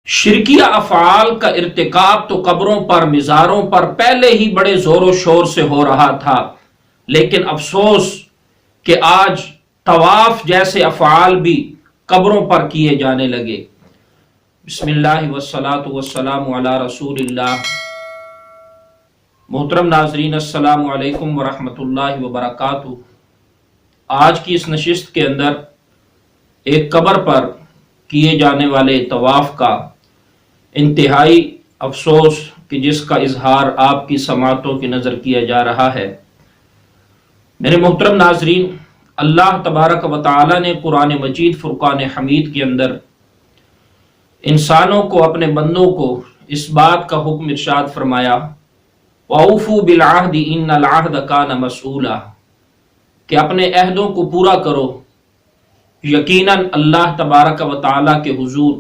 شرکیہ افعال کا ارتکاب تو قبروں پر مزاروں پر پہلے ہی بڑے زور و شور سے ہو رہا تھا، لیکن افسوس کہ آج طواف جیسے افعال بھی قبروں پر کیے جانے لگے۔ بسم اللہ والصلاۃ والسلام علی رسول اللہ۔ محترم ناظرین، السلام علیکم ورحمۃ اللہ وبرکاتہ۔ آج کی اس نشست کے اندر ایک قبر پر کیے جانے والے طواف کا انتہائی افسوس کہ جس کا اظہار آپ کی سماعتوں کی نظر کیا جا رہا ہے۔ میرے محترم ناظرین، اللہ تبارک و تعالی نے قرآن مجید فرقان حمید کے اندر انسانوں کو، اپنے بندوں کو اس بات کا حکم ارشاد فرمایا، وَأَوْفُوا بِالْعَهْدِ إِنَّ الْعَهْدَ كَانَ مَسْئُولًا، کہ اپنے عہدوں کو پورا کرو، یقیناً اللہ تبارک و تعالی کے حضور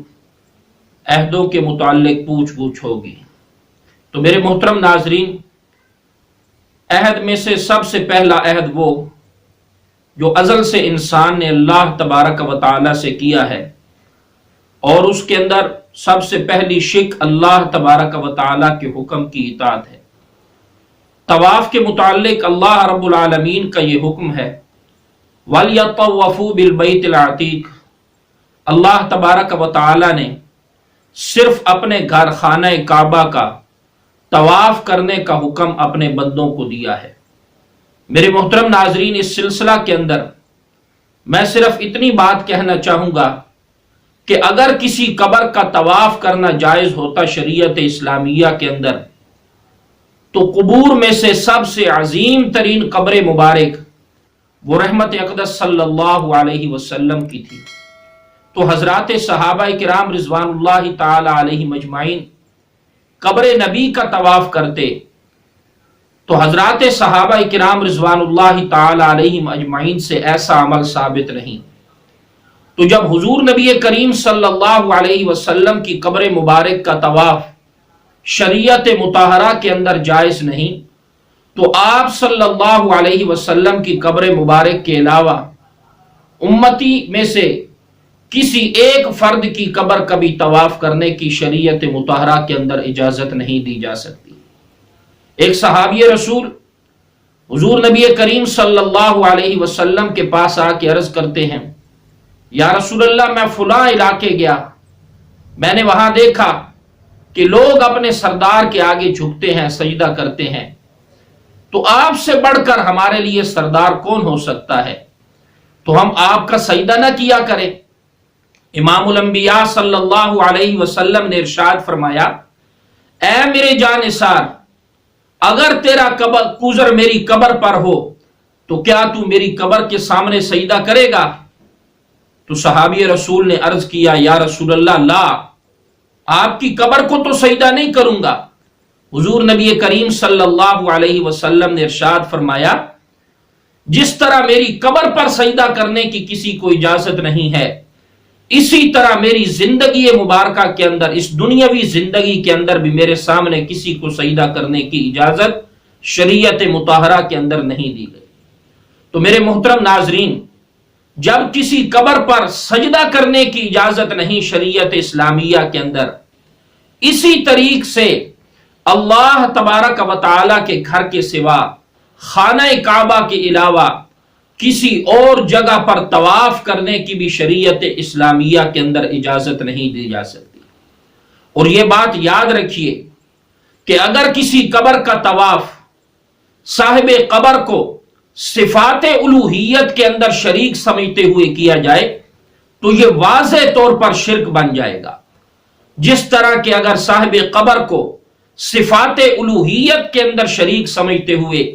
عہدوں کے متعلق پوچھ گچھ ہوگی۔ تو میرے محترم ناظرین، عہد میں سے سب سے پہلا عہد وہ جو ازل سے انسان نے اللہ تبارک و تعالی سے کیا ہے، اور اس کے اندر سب سے پہلی شک اللہ تبارک و تعالی کے حکم کی اطاعت ہے۔ طواف کے متعلق اللہ رب العالمین کا یہ حکم ہے، وَلْيَطَّوَّفُوا بِالْبَيْتِ الْعَتِيقِ، اللہ تبارک و تعالی نے صرف اپنے گھر خانہ کعبہ کا طواف کرنے کا حکم اپنے بندوں کو دیا ہے۔ میرے محترم ناظرین، اس سلسلہ کے اندر میں صرف اتنی بات کہنا چاہوں گا کہ اگر کسی قبر کا طواف کرنا جائز ہوتا شریعت اسلامیہ کے اندر، تو قبور میں سے سب سے عظیم ترین قبر مبارک وہ رحمت اقدس صلی اللہ علیہ وسلم کی تھی۔ تو حضرات صحابہ کرام رضوان اللہ تعالی علیہم اجمعین قبر نبی کا طواف کرتے، تو حضرات صحابہ کرام رضوان اللہ تعالی علیہم اجمعین سے ایسا عمل ثابت نہیں۔ تو جب حضور نبی کریم صلی اللہ علیہ وسلم کی قبر مبارک کا طواف شریعت مطہرہ کے اندر جائز نہیں، تو آپ صلی اللہ علیہ وسلم کی قبر مبارک کے علاوہ امتی میں سے کسی ایک فرد کی قبر کا بھی طواف کرنے کی شریعت مطہرہ کے اندر اجازت نہیں دی جا سکتی۔ ایک صحابی رسول حضور نبی کریم صلی اللہ علیہ وسلم کے پاس آ کے عرض کرتے ہیں، یا رسول اللہ، میں فلاں علاقے گیا، میں نے وہاں دیکھا کہ لوگ اپنے سردار کے آگے جھکتے ہیں، سجدہ کرتے ہیں، تو آپ سے بڑھ کر ہمارے لیے سردار کون ہو سکتا ہے؟ تو ہم آپ کا سجدہ نہ کیا کریں۔ امام الانبیاء صلی اللہ علیہ وسلم نے ارشاد فرمایا، اے میرے جاں نثار، اگر تیرا کوزر میری قبر پر ہو تو کیا تو میری قبر کے سامنے سجدہ کرے گا؟ تو صحابی رسول نے عرض کیا، یا رسول اللہ، لا، آپ کی قبر کو تو سجدہ نہیں کروں گا۔ حضور نبی کریم صلی اللہ علیہ وسلم نے ارشاد فرمایا، جس طرح میری قبر پر سجدہ کرنے کی کسی کو اجازت نہیں ہے، اسی طرح میری زندگی مبارکہ کے اندر، اس دنیاوی زندگی کے اندر بھی میرے سامنے کسی کو سجدہ کرنے کی اجازت شریعت مطہرہ کے اندر نہیں دی گئی۔ تو میرے محترم ناظرین، جب کسی قبر پر سجدہ کرنے کی اجازت نہیں شریعت اسلامیہ کے اندر، اسی طریق سے اللہ تبارک و تعالی کے گھر کے سوا خانہ کعبہ کے علاوہ کسی اور جگہ پر طواف کرنے کی بھی شریعت اسلامیہ کے اندر اجازت نہیں دی جا سکتی۔ اور یہ بات یاد رکھیے کہ اگر کسی قبر کا طواف صاحب قبر کو صفات الوہیت کے اندر شریک سمجھتے ہوئے کیا جائے تو یہ واضح طور پر شرک بن جائے گا۔ جس طرح کہ اگر صاحب قبر کو صفات الوہیت کے اندر شریک سمجھتے ہوئے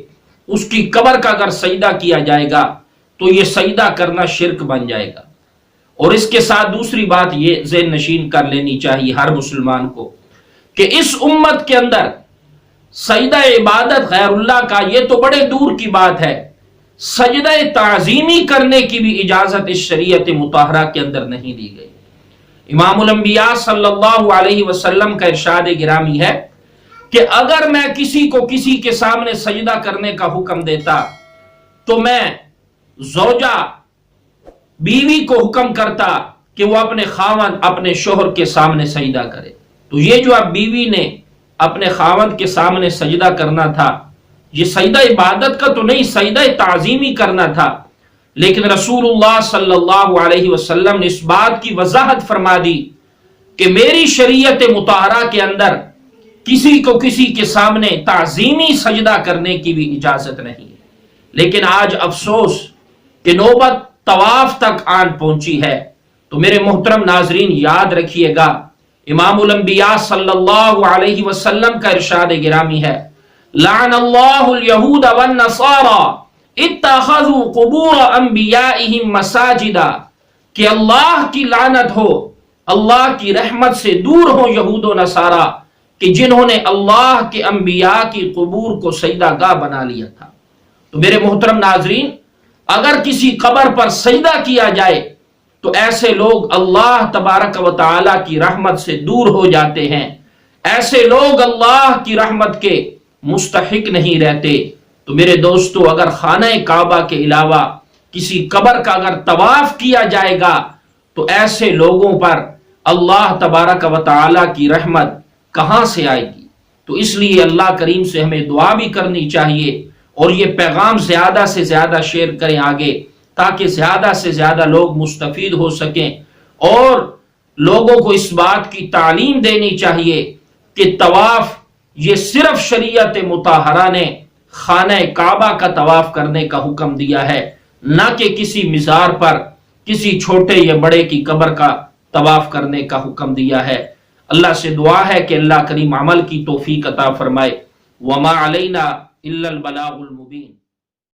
اس کی قبر کا اگر سجدہ کیا جائے گا تو یہ سجدہ کرنا شرک بن جائے گا۔ اور اس کے ساتھ دوسری بات یہ ذہن نشین کر لینی چاہیے ہر مسلمان کو کہ اس امت کے اندر سجدہ عبادت غیر اللہ کا یہ تو بڑے دور کی بات ہے، سجدہ تعظیمی کرنے کی بھی اجازت اس شریعت مطہرہ کے اندر نہیں دی گئی۔ امام الانبیاء صلی اللہ علیہ وسلم کا ارشاد گرامی ہے کہ اگر میں کسی کو کسی کے سامنے سجدہ کرنے کا حکم دیتا تو میں زوجہ بیوی کو حکم کرتا کہ وہ اپنے خاوند اپنے شوہر کے سامنے سجدہ کرے۔ تو یہ جو اب بیوی نے اپنے خاوند کے سامنے سجدہ کرنا تھا، یہ سجدہ عبادت کا تو نہیں، سجدہ تعظیمی کرنا تھا، لیکن رسول اللہ صلی اللہ علیہ وسلم نے اس بات کی وضاحت فرما دی کہ میری شریعت مطہرہ کے اندر کسی کو کسی کے سامنے تعظیمی سجدہ کرنے کی بھی اجازت نہیں ہے۔ لیکن آج افسوس کہ نوبت طواف تک آن پہنچی ہے۔ تو میرے محترم ناظرین یاد رکھیے گا، امام الانبیاء صلی اللہ علیہ وسلم کا ارشاد گرامی ہے، لعن اللہ الیہود والنصارى اتخذوا قبور انبیائہم مساجدا، کہ اللہ کی لعنت ہو، اللہ کی رحمت سے دور ہو یہود و نصارہ کہ جنہوں نے اللہ کے انبیاء کی قبور کو سجدہ گاہ بنا لیا تھا۔ تو میرے محترم ناظرین، اگر کسی قبر پر سجدہ کیا جائے تو ایسے لوگ اللہ تبارک و تعالی کی رحمت سے دور ہو جاتے ہیں، ایسے لوگ اللہ کی رحمت کے مستحق نہیں رہتے۔ تو میرے دوستو، اگر خانہ کعبہ کے علاوہ کسی قبر کا اگر طواف کیا جائے گا تو ایسے لوگوں پر اللہ تبارک و تعالی کی رحمت کہاں سے آئے گی؟ تو اس لیے اللہ کریم سے ہمیں دعا بھی کرنی چاہیے، اور یہ پیغام زیادہ سے زیادہ شیئر کریں آگے، تاکہ زیادہ سے زیادہ لوگ مستفید ہو سکیں، اور لوگوں کو اس بات کی تعلیم دینی چاہیے کہ طواف یہ صرف شریعت مطہرہ نے خانہ کعبہ کا طواف کرنے کا حکم دیا ہے، نہ کہ کسی مزار پر کسی چھوٹے یا بڑے کی قبر کا طواف کرنے کا حکم دیا ہے۔ اللہ سے دعا ہے کہ اللہ کریم عمل کی توفیق عطا فرمائے۔ وما علینا الا البلاغ المبین۔